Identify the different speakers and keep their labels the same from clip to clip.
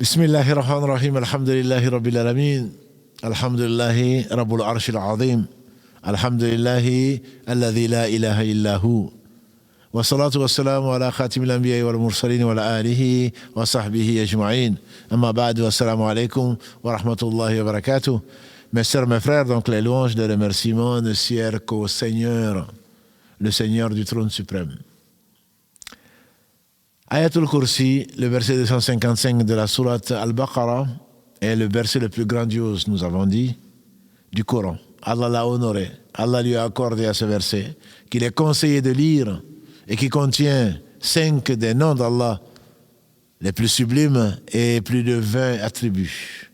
Speaker 1: بسم الله الرحمن الرحيم الحمد لله رب العالمين الحمد لله رب العرش العظيم الحمد لله الذي لا إله إلا هو والصلاة والسلام على خاتم الأنبياء والمرسلين وعلى آله وصحبه أجمعين أما بعد والسلام عليكم ورحمة الله وبركاته. Mes sœurs, mes frères, donc les louanges, les remerciements ne sièrent qu'au Seigneur, le Seigneur du trône suprême. Ayatul Kursi, le verset 255 de la sourate Al-Baqarah, est le verset le plus grandiose, nous avons dit, du Coran. Allah l'a honoré. Allah lui a accordé à ce verset qu'il est conseillé de lire et qui contient 5 des noms d'Allah les plus sublimes et plus de 20 attributs.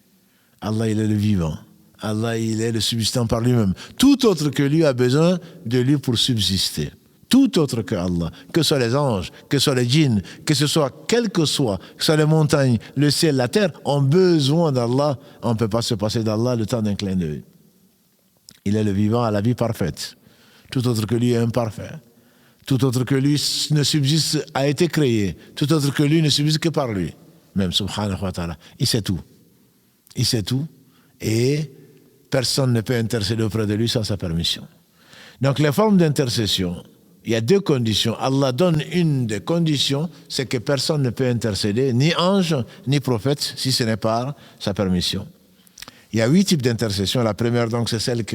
Speaker 1: Allah, il est le vivant. Allah, il est le subsistant par lui-même. Tout autre que lui a besoin de lui pour subsister. Tout autre que Allah, que ce soit les anges, que ce soit les djinns, que ce soit quel que soit les montagnes, le ciel, la terre, ont besoin d'Allah. On ne peut pas se passer d'Allah le temps d'un clin d'œil. Il est le vivant à la vie parfaite. Tout autre que lui est imparfait. Tout autre que lui ne subsiste, a été créé. Tout autre que lui ne subsiste que par lui. Même, subhanahu wa ta'ala. Il sait tout. Il sait tout. Et personne ne peut intercéder auprès de lui sans sa permission. Donc, les formes d'intercession, il y a 2 conditions. Allah donne une des conditions, c'est que personne ne peut intercéder, ni ange, ni prophète, si ce n'est par sa permission. Il y a 8 types d'intercession. La première, donc, c'est celle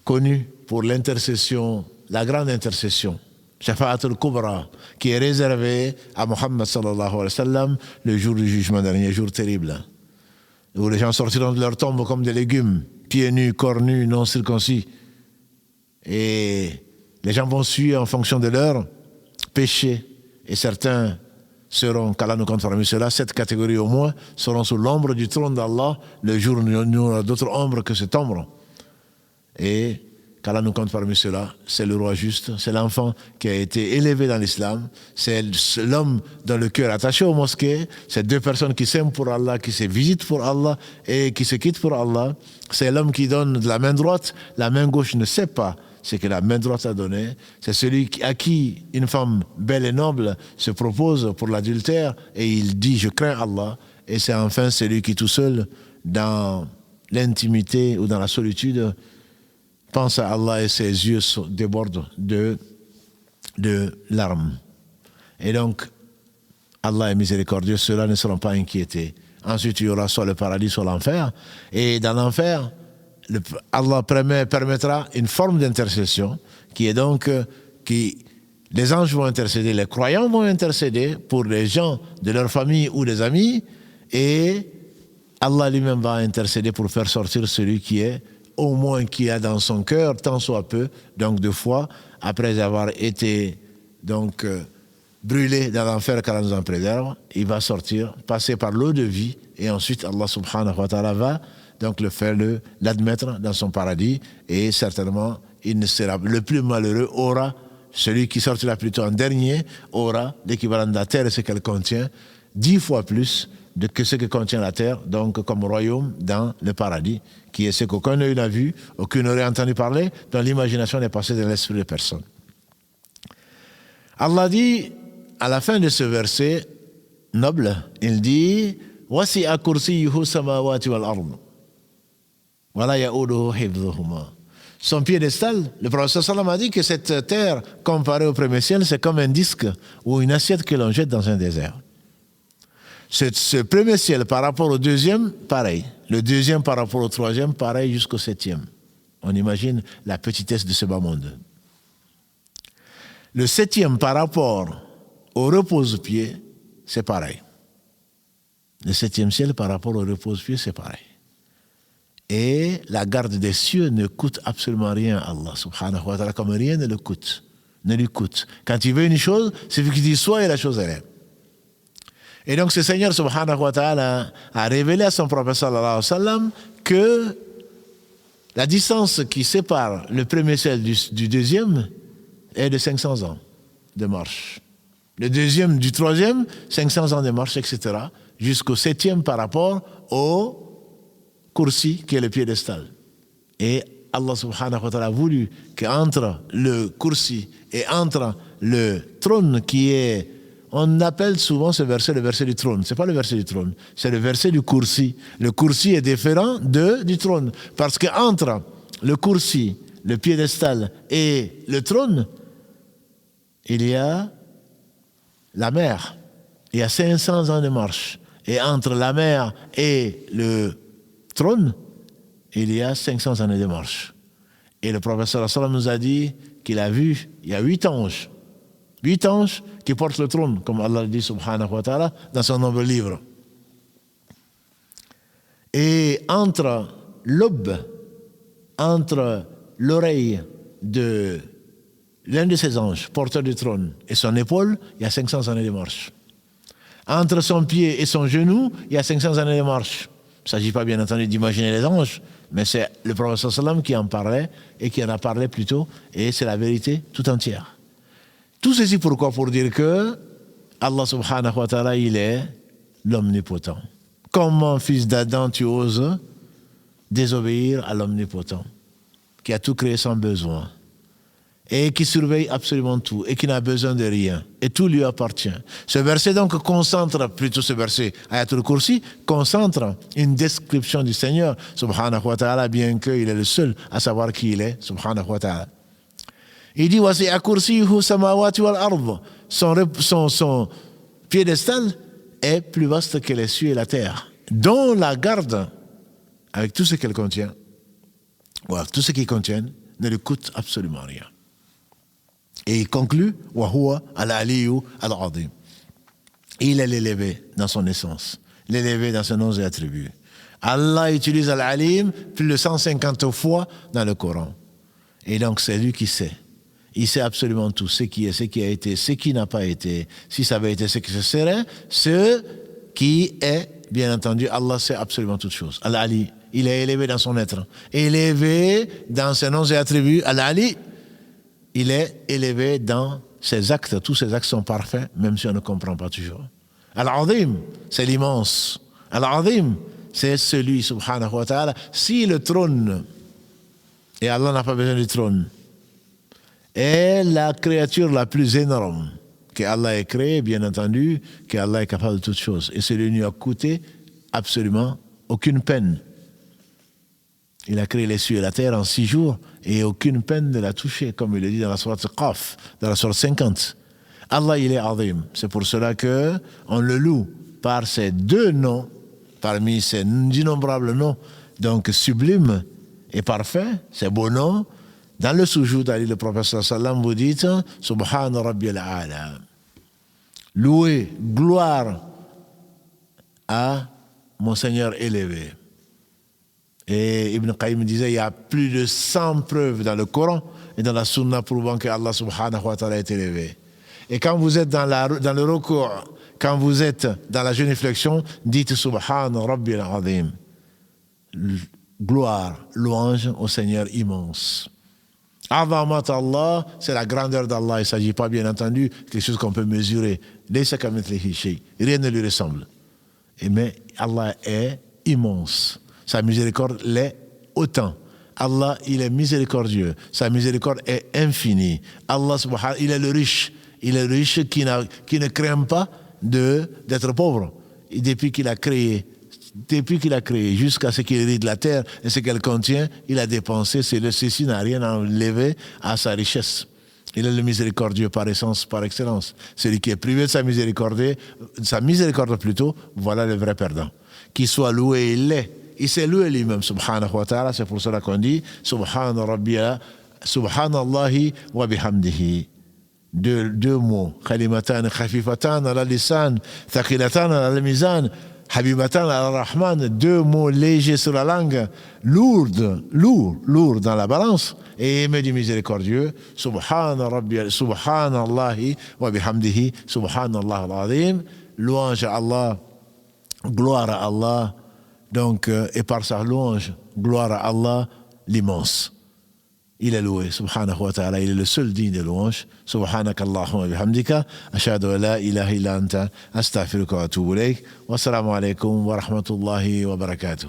Speaker 1: connue pour l'intercession, la grande intercession, Shafa'atul Kubra, qui est réservée à Muhammad sallallahu alayhi wa sallam le jour du jugement dernier, jour terrible, où les gens sortiront de leur tombe comme des légumes, pieds nus, corps nus, non circoncis. Et les gens vont suivre en fonction de leur péché. Et certains seront, qu'Allah nous compte parmi ceux-là, 7 catégories au moins, seront sous l'ombre du trône d'Allah le jour où nous n'aurons d'autre ombre que cette ombre. Et qu'Allah nous compte parmi ceux-là, c'est le roi juste, c'est l'enfant qui a été élevé dans l'islam, c'est l'homme dont le cœur est attaché aux mosquées, c'est 2 personnes qui s'aiment pour Allah, qui se visitent pour Allah et qui se quittent pour Allah. C'est l'homme qui donne de la main droite, la main gauche ne sait pas ce que la main droite a donné. C'est celui à qui une femme belle et noble se propose pour l'adultère et il dit « je crains Allah ». Et c'est enfin celui qui tout seul, dans l'intimité ou dans la solitude, pense à Allah et ses yeux débordent de larmes. Et donc, Allah est miséricordieux, ceux-là ne seront pas inquiétés. Ensuite, il y aura soit le paradis, soit l'enfer. Et dans l'enfer, Allah permettra une forme d'intercession qui est donc les anges vont intercéder, les croyants vont intercéder pour les gens de leur famille ou des amis, et Allah lui-même va intercéder pour faire sortir celui qui est au moins qui a dans son cœur, tant soit peu, donc de foi, après avoir été donc brûlé dans l'enfer qu'Allah nous en préserve, il va sortir, passer par l'eau de vie, et ensuite Allah subhanahu wa ta'ala va donc l'admettre dans son paradis, et certainement il ne sera le plus malheureux, aura, celui qui sortira plutôt en dernier, aura l'équivalent de la terre et ce qu'elle contient, 10 fois plus que ce que contient la terre, donc comme royaume dans le paradis, qui est ce qu'aucun œil n'a vu, aucun n'aurait entendu parler, dont l'imagination n'est passée dans l'esprit de personne. Allah dit, à la fin de ce verset noble, il dit « Wasi'a kursiyyuhu samawati wal ard, wa la ya'uduhu hifdhuhuma » Son piédestal, le prophète sallam a dit que cette terre, comparée au premier ciel, c'est comme un disque ou une assiette que l'on jette dans un désert. Ce premier ciel par rapport au deuxième, pareil. Le deuxième par rapport au troisième, pareil jusqu'au 7e. On imagine la petitesse de ce bas monde. Le 7e par rapport au repose-pied, c'est pareil. Le 7e ciel par rapport au repose-pied, c'est pareil. Et la garde des cieux ne coûte absolument rien à Allah, subhanahu wa ta'ala, comme rien ne lui coûte. Quand il veut une chose, c'est lui qui dit soit et la chose elle est. Et donc ce Seigneur subhanahu wa ta'ala a révélé à son prophète sallallahu alayhi wa sallam que la distance qui sépare le premier ciel du deuxième est de 500 ans de marche. Le deuxième du troisième, 500 ans de marche, etc. Jusqu'au 7e par rapport au kursi qui est le piédestal. Et Allah subhanahu wa ta'ala a voulu qu'entre le kursi et entre le trône qui est on appelle souvent ce verset le verset du trône. Ce n'est pas le verset du trône, c'est le verset du kursi. Le kursi est différent du trône. Parce qu'entre le kursi, le piédestal et le trône, il y a la mer. Il y a 500 ans de marche. Et entre la mer et le trône, il y a 500 années de marche. Et le prophète sallallahu alayhi wa sallam nous a dit qu'il a vu, il y a 8 anges. 8 anges qui portent le trône, comme Allah dit subhanahu wa ta'ala dans son nombre de livres. Et entre l'aube, entre l'oreille de l'un de ces anges, porteur du trône, et son épaule, il y a 500 années de marche. Entre son pied et son genou, il y a 500 années de marche. Il ne s'agit pas bien entendu d'imaginer les anges, mais c'est le prophète sallallahu alayhi wa sallam qui en parlait, et qui en a parlé plus tôt, et c'est la vérité tout entière. Tout ceci pourquoi? Pour dire que Allah subhanahu wa ta'ala, il est l'omnipotent. Comment, fils d'Adam, tu oses désobéir à l'omnipotent, qui a tout créé sans besoin, et qui surveille absolument tout, et qui n'a besoin de rien, et tout lui appartient. Ce verset donc concentre, plutôt ce verset, Ayatul Kursi, concentre une description du Seigneur, subhanahu wa ta'ala, bien qu'il est le seul à savoir qui il est, subhanahu wa ta'ala. Il dit, wasi'a kursiyuhu samawati wal ard. Son piédestal est plus vaste que les cieux et la terre, dont la garde, avec tout ce qu'elle contient, ou tout ce qu'il contient, ne lui coûte absolument rien. Et il conclut, wa huwa al-aliyu al-azim. Il est l'élevé dans son essence, l'élevé dans ses noms et attributs. Allah utilise al-alim plus de 150 fois dans le Coran. Et donc c'est lui qui sait. Il sait absolument tout, ce qui est, ce qui a été, ce qui n'a pas été, si ça avait été, ce qui se serait, ce qui est, bien entendu, Allah sait absolument toutes choses. Al-Ali, il est élevé dans son être, élevé dans ses noms et attributs. Al-Ali, il est élevé dans ses actes, tous ses actes sont parfaits, même si on ne comprend pas toujours. Al-Azim, c'est l'immense. Al-Azim, c'est celui, subhanahu wa ta'ala, si le trône, et Allah n'a pas besoin du trône, est la créature la plus énorme qu'Allah ait créée, bien entendu, qu'Allah est capable de toutes choses. Et cela ne lui a coûté absolument aucune peine. Il a créé les cieux et la terre en 6 jours et aucune peine de la toucher, comme il le dit dans la sourate Qaf, dans la sourate 50. Allah, il est Azim. C'est pour cela qu'on le loue par ces 2 noms, parmi ces innombrables noms, donc sublimes et parfaits, ces beaux noms. Dans le sujoud, le prophète sallallahu alayhi wa sallam, vous dites Subhana Rabbiyal A'la. Loué, gloire à mon Seigneur élevé. Et Ibn Qayyim disait il y a plus de 100 preuves dans le Coran et dans la Sunna prouvant que Allah subhanahu wa ta'ala est élevé. Et quand vous êtes dans le recours, quand vous êtes dans la génuflexion, dites Subhana Rabbiyal Azim. Gloire, louange au Seigneur immense. Azamat Allah, c'est la grandeur d'Allah. Il ne s'agit pas, bien entendu, de quelque chose qu'on peut mesurer. Rien ne lui ressemble. Mais Allah est immense. Sa miséricorde l'est autant. Allah, il est miséricordieux. Sa miséricorde est infinie. Allah, subhanahu, il est le riche. Il est le riche qui ne craint pas d'être pauvre. Et depuis qu'il a créé jusqu'à ce qu'il hérite la terre et ce qu'elle contient, il a dépensé. Ceci n'a rien enlevé à sa richesse. Il est le miséricordieux par essence, par excellence. Celui qui est privé de sa miséricorde plutôt, voilà le vrai perdant. Qu'il soit loué, il l'est. Il s'est loué lui-même, subhanahu wa ta'ala. C'est pour cela qu'on dit Subhana Rabbiya, Subhanallahi wa bihamdihi. Deux mots. Kalimatan khafifatan ala lisan, thaqilatan ala mizan. Habibatan al-Rahman, 2 mots légers sur la langue, lourds dans la balance, et aimé du miséricordieux, Subhanallahi wa bihamdihi, Subhanallah al-Azim, louange à Allah, gloire à Allah, donc, et par sa louange, gloire à Allah, l'immense. Il est loué, subhanahu wa ta'ala, il est le seul digne de louange. Subhanakallahumma wa bihamdika, ashhadu an la ilaha illa anta, astaghfiruka wa atubu ilayk. Wassalamu alaikum wa rahmatullahi wa barakatuh.